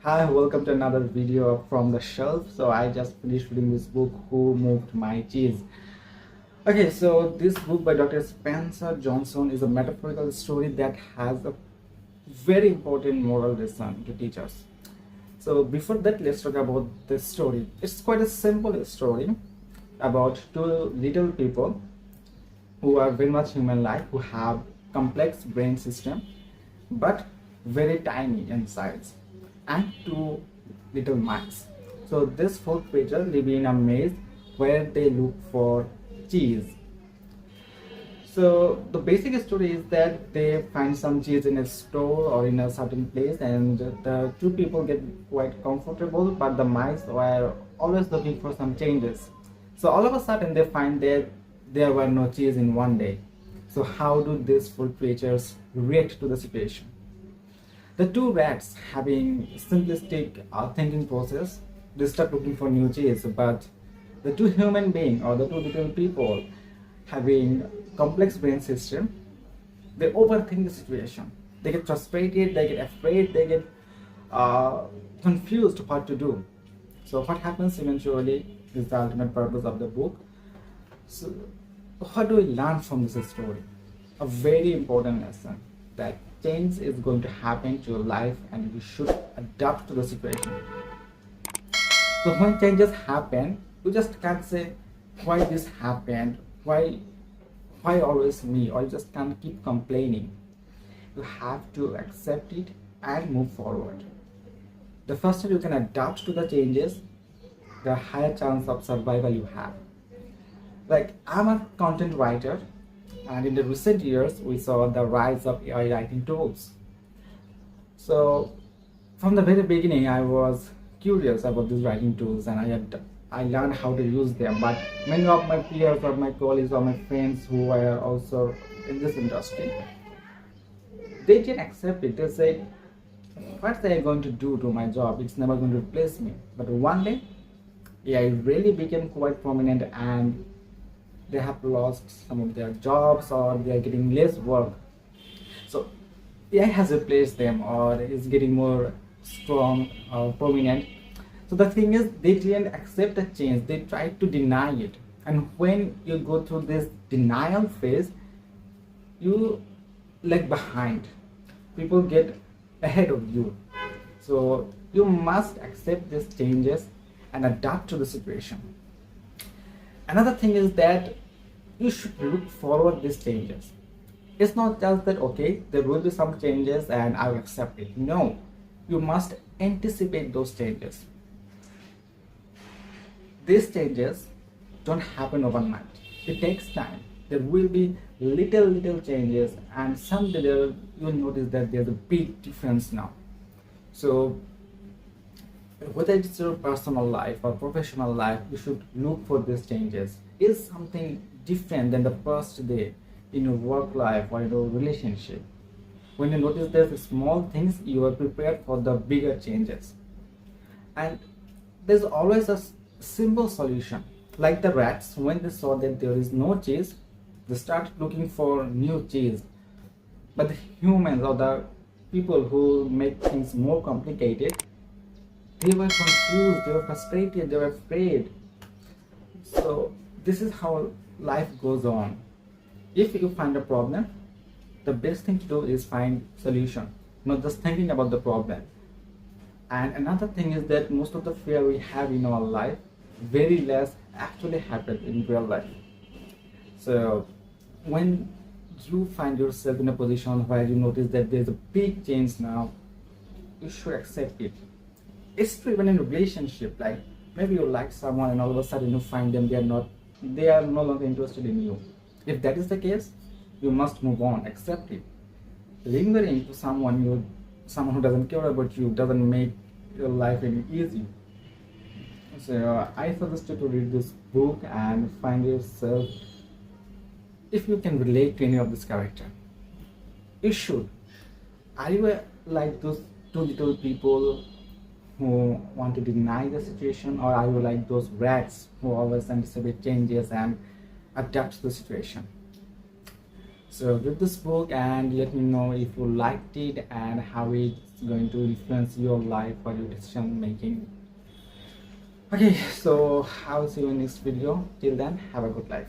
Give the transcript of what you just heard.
Hi, welcome to another video from the shelf. So I just finished reading this book, Who Moved My Cheese. Okay, so this book by Dr. Spencer Johnson is a metaphorical story that has a very important moral lesson to teach us. So before that, let's talk about the story. It's quite a simple story about two little people who are very much human-like, who have complex brain system, but very tiny in size, and two little mice. So this four creatures live in a maze where they look for cheese. So the basic story is that they find some cheese in a store or in a certain place, and the two people get quite comfortable, but the mice were always looking for some changes. So all of a sudden they find that there were no cheese in one day. So how do these four creatures react to the situation? The two rats, having simplistic thinking process, they start looking for new cheese, but the two human beings or the two little people having complex brain system, they overthink the situation. They get frustrated, they get afraid, they get confused what to do. So what happens eventually is the ultimate purpose of the book. So what do we learn from this story? A very important lesson that change is going to happen to your life and you should adapt to the situation. So when changes happen, you just can't say why this happened, why always me, or you just can't keep complaining. You have to accept it and move forward. The faster you can adapt to the changes, the higher chance of survival you have. Like, I'm a content writer, and in the recent years we saw the rise of AI writing tools. So from the very beginning I was curious about these writing tools, and I learned how to use them. But many of my peers or my colleagues or my friends who were also in this industry, they didn't accept it. They said, what's AI going to do to my job? It's never going to replace me. But one day AI really became quite prominent, and they have lost some of their jobs or they are getting less work. So AI has replaced them or is getting more strong or prominent. So the thing is, they didn't accept the change, they tried to deny it. And when you go through this denial phase, you lag behind. People get ahead of you. So you must accept these changes and adapt to the situation. Another thing is that you should look forward these changes. It's not just that, okay, there will be some changes and I will accept it. No, you must anticipate those changes. These changes don't happen overnight. It takes time. There will be little changes, and someday you'll notice that there's a big difference now. So whether it's your personal life or professional life, you should look for these changes. Is something different than the first day in your work life or in your relationship? When you notice there's small things, you are prepared for the bigger changes. And there's always a simple solution. Like the rats, when they saw that there is no cheese, they started looking for new cheese. But the humans or the people who make things more complicated, they were confused, they were frustrated, they were afraid. So this is how life goes on. If you find a problem, the best thing to do is find solution, not just thinking about the problem. And another thing is that most of the fear we have in our life, very less actually happen in real life. So when you find yourself in a position where you notice that there's a big change now, you should accept it. It's true even in a relationship. Like, maybe you like someone and all of a sudden you find them they are no longer interested in you. If that is the case, you must move on, accept it. Lingering to someone who doesn't care about you doesn't make your life any easy. So I suggest you to read this book and find yourself, if you can relate to any of this character. You should. Are you like those two little people who want to deny the situation, or are you like those rats who always anticipate changes and adapt to the situation? So read this book and let me know if you liked it and how it it's going to influence your life or your decision making. Okay, so I will see you in next video. Till then, have a good life.